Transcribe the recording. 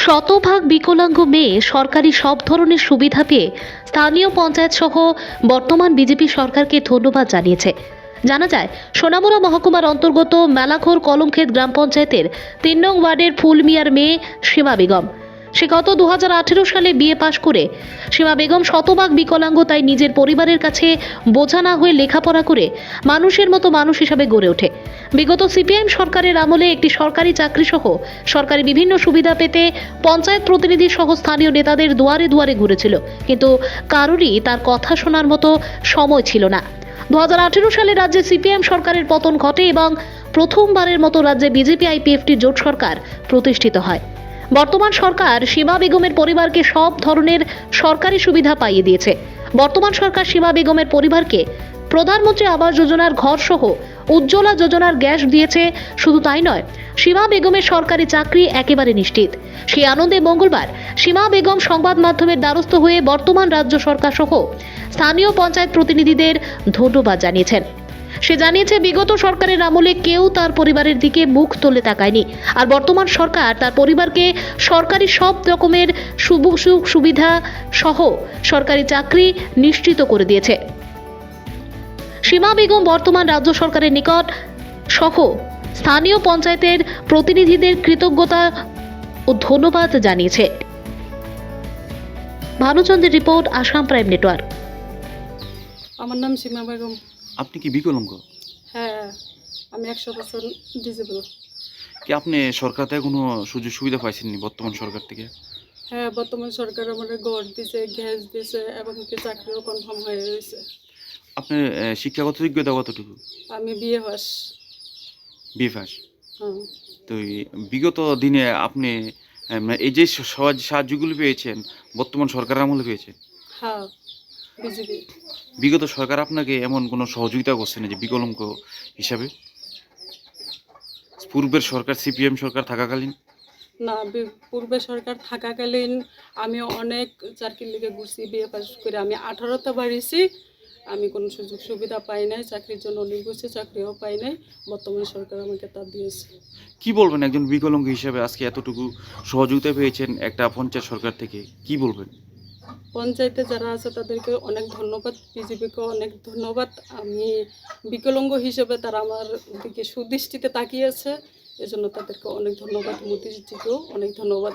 শতভাগ বিকলাঙ্গ মেয়ে সরকারি সব ধরনের সুবিধা পেয়ে স্থানীয় পঞ্চায়েত সহ বর্তমান বিজেপি সরকারকে ধন্যবাদ জানিয়েছে। জানা যায়, সোনামুড়া মহকুমার অন্তর্গত মেলাঘর কলমক্ষেত গ্রাম পঞ্চায়েতের ৩ নং ওয়ার্ডের ফুলমিয়ার মেয়ে সীমা বেগম। সে গত 2018 সালে বিএ পাশ করে সীমা বেগম শতভাগ বিকলাঙ্গ, তাই নিজের পরিবারের কাছে বোঝা না হয়ে লেখাপড়া করে মানুষের মতো মানুষ হিসাবে গড়ে ওঠে। বিগত সিপিএম সরকারের আমলে একটি সরকারি চাকরি সহ সরকারি বিভিন্ন সুবিধা পেতে পঞ্চায়েত প্রতিনিধি সহ স্থানীয় নেতাদের দুয়ারে দুয়ারে ঘুরেছিল, কিন্তু কারোরই তার কথা শোনার মতো সময় ছিল না। 2018 সালে রাজ্যে সিপিএম সরকারের পতন ঘটে এবং প্রথমবারের মতো রাজ্যে বিজেপি আইপিএফটি জোট সরকার প্রতিষ্ঠিত হয়। বর্তমান সরকার সীমা বেগমের পরিবারকে সব ধরনের সরকারি সুবিধা পাইয়ে দিয়েছে। বর্তমান সরকার সীমা বেগমের পরিবারকে প্রধানমন্ত্রী আবাস যোজনার ঘর সহ উজ্জ্বলা যোজনার গ্যাস দিয়েছে। শুধু তাই নয়, সীমা বেগমের সরকারি চাকরি একেবারে নিশ্চিত। সেই আনন্দে মঙ্গলবার সীমা বেগম সংবাদ মাধ্যমের দ্বারস্থ হয়ে বর্তমান রাজ্য সরকার সহ স্থানীয় পঞ্চায়েত প্রতিনিধিদের ধন্যবাদ জানিয়েছেন। সে জানিয়েছে, বিগত সরকারের আমলে কেউ তার পরিবারের দিকে মুখ তুলে তাকায়নি, আর বর্তমান সরকার তার পরিবারকে সরকারি সব রকমের সুযোগ সুবিধা সহ সরকারি চাকরি নিশ্চিত করে দিয়েছে। সীমা বেগম বর্তমান রাজ্য সরকারের নিকট সহ স্থানীয় পঞ্চায়েতের প্রতিনিধিদের কৃতজ্ঞতা ও ধন্যবাদ জানিয়েছে। ভানুচন্দ্রের রিপোর্ট, আসাম প্রাইম নেটওয়ার্ক। আমার নাম সীমা বেগম। আপনি কি বিকলাঙ্গ? হ্যাঁ, আমি 100% ডিজেবল। কি আপনি সরকার থেকে কোনো সুযোগ সুবিধা পাইছেননি বর্তমান সরকার থেকে? হ্যাঁ, বর্তমান সরকার আমাদের ঘর দিছে, গ্যাস দিছে এবং কি চাকরিও কনফার্ম হয়ে গেছে। আপনার শিক্ষাগত যোগ্যতা কতটুকু? আমি বিএ পাস। BA pass. হ্যাঁ, তো এই বিগত দিনে আপনি মানে এই যে সহজ সাহায্যগুলো পেয়েছেন বর্তমান সরকারের আমলে পেয়েছেন, হ্যাঁ, বিজেপি। বিগত সরকার আপনাকে এমন কোনো সহযোগিতা করছে না যে বিকলাঙ্গ হিসাবে? পূর্বের সরকার সিপিএম সরকার থাকাকালীন? না, পূর্বে সরকার থাকাকালীন আমি অনেক চাকরির লিগে ঘুরছি, বিএ পাস করে আমি 18তে বাড়িছি। আমি কোনো সুযোগ সুবিধা পাই নাই, চাকরির জন্য অনেক ঘুরছি, চাকরিও পাই নাই। বর্তমান সরকার আমাকে তা দিয়েছে। কি বলবেন একজন বিকলাঙ্গ হিসাবে আজকে এতটুকু সহযোগিতা পেয়েছেন একটা পঞ্চায়েত সরকার থেকে, কি বলবেন? পঞ্চায়েতে যারা আছে তাদেরকে অনেক ধন্যবাদ, বিজেপিকে অনেক ধন্যবাদ। আমি বিকলাঙ্গ হিসেবে তারা আমার দিকে সুদৃষ্টিতে তাকিয়েছে, এজন্য তাদেরকে অনেক ধন্যবাদ। মোদিজিকেও অনেক ধন্যবাদ।